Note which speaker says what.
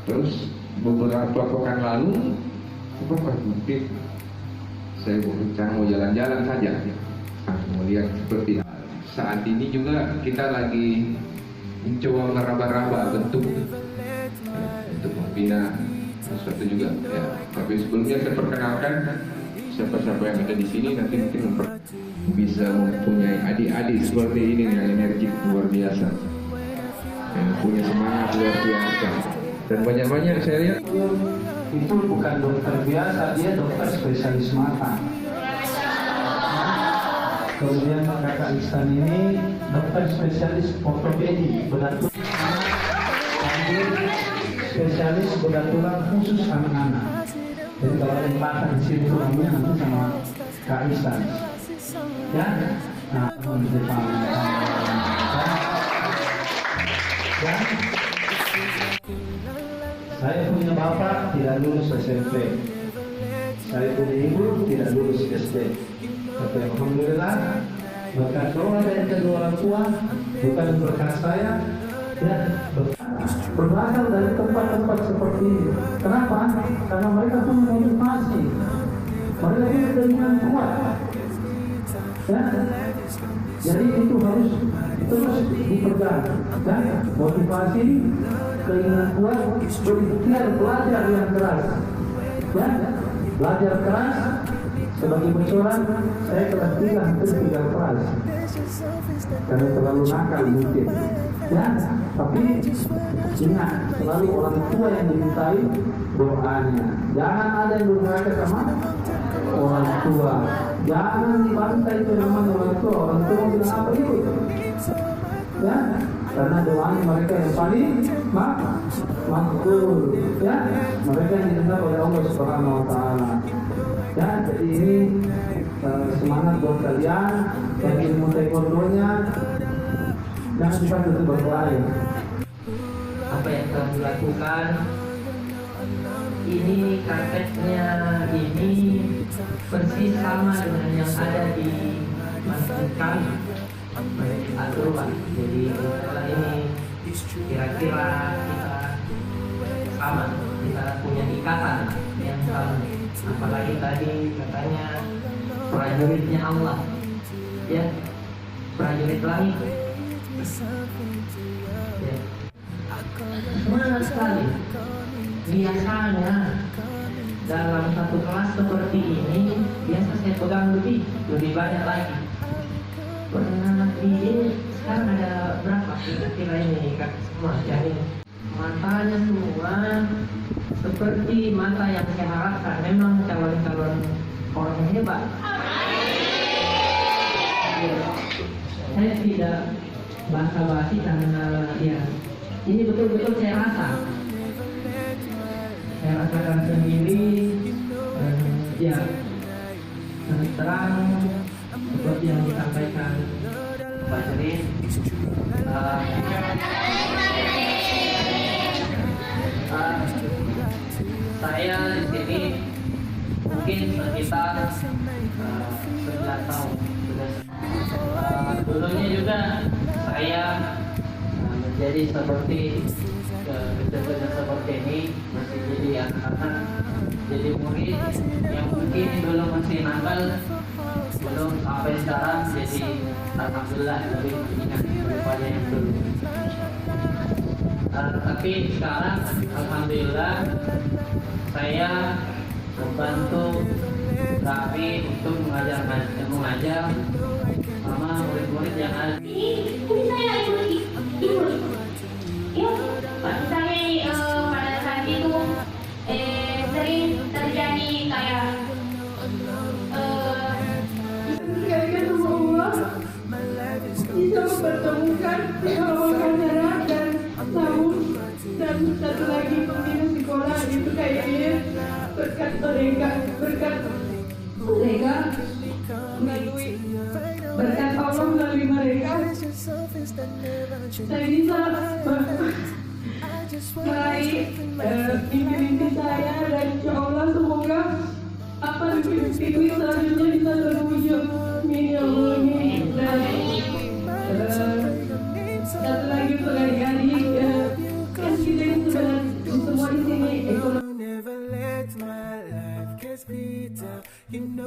Speaker 1: Terus beberapa pekan lalu, mungkin saya berencana mau jalan-jalan saja, mau lihat seperti saat ini juga kita lagi mencoba meraba-raba bentuk untuk membina sesuatu juga. Ya. Tapi sebelumnya saya perkenalkan siapa-siapa yang ada di sini, nanti mungkin bisa mempunyai adik-adik seperti ini yang energik luar biasa, yang punya semangat luar biasa, dan banyak-banyak saya lihat
Speaker 2: itu bukan dokter biasa, dia dokter spesialis mata. Kemudian kakak Ihsan ini dokter spesialis ortopedi bedah tulang, spesialis bedah tulang khusus anak-anak. Jadi kalau ada yang patah di sini tulangnya nanti sama Kak Ihsan. Ya, nah teman-teman. Dan saya punya bapak tidak lulus SMP, saya punya ibu tidak lulus SD. Tapi alhamdulillah berkat doa dari kedua orang tua, bukan berkat saya, ya berasal dari tempat-tempat seperti ini. Kenapa? Karena mereka punya motivasi, mereka punya keinginan kuat. Ya, jadi itu harus terus dipegang. Dan motivasi, keinginan kuat, berikhtiar belajar yang keras. Ya, belajar keras. Sebagai bocoran, saya kelas 3 hampir 3 kelas karena terlalu nakal mungkin. Ya, tapi ingat, selalu orang tua yang dimintai doanya. Jangan ada yang durhaka sama orang tua. Jangan dibantai itu namanya orang tua. Orang tua bilang apa itu? Ya, karena doanya mereka yang paling makbul. Ya, mereka yang didengar oleh Allah Subhanahu Wa Taala. Ya, jadi ini semangat buat kalian yang ilmu taekwondonya jangan lupa untuk berkelahi.
Speaker 3: Apa yang telah dilakukan ini karpetnya ini persis sama dengan yang ada di masjid kami Al-Quran. Jadi setelah ini kira-kira kita sama, kita punya ikatan yang sama. Apalagi tadi katanya prajuritnya Allah, ya, prajurit langit, ya. Semangat sekali. Biasanya dalam satu kelas seperti ini biasa saya pegang lebih banyak lagi. Pernah ini sekarang ada berapa kira-kira ini kak semua? Jadi matanya semua seperti mata yang saya harapkan. Memang calon-calon orang hebat. Ya, saya tidak basa-basi karena ya ini betul-betul saya rasa. Saya rasakan sendiri. Ya terang seperti yang disampaikan Pak Jerin. Saya di sini mungkin sekitar 11 tahun. Dulunya juga saya menjadi seperti kerja-kerja seperti ini, masih jadi anak-anak, jadi murid yang mungkin dulu masih nakal, belum sampai sekarang jadi alhamdulillah lebih ingat daripada yang dulu. Tapi sekarang alhamdulillah saya membantu Rafi untuk mengajar sama murid-murid yang ada.
Speaker 4: Ini saya ikut. Ya, misalnya pada saat itu sering terjadi kayak
Speaker 5: Kalian semua bisa mempertemukan wawancara dan tahun dan satu lagi pembina sekolah itu kayaknya berkat mereka melalui berkat Allah melalui mereka saya bisa meraih mimpi-mimpi saya dan insya Allah semoga apa mimpi-mimpi selanjutnya bisa terwujud. Amin ya Allah. Dan satu lagi untuk adik-adik kan kita ini sudah semua
Speaker 6: kita, you know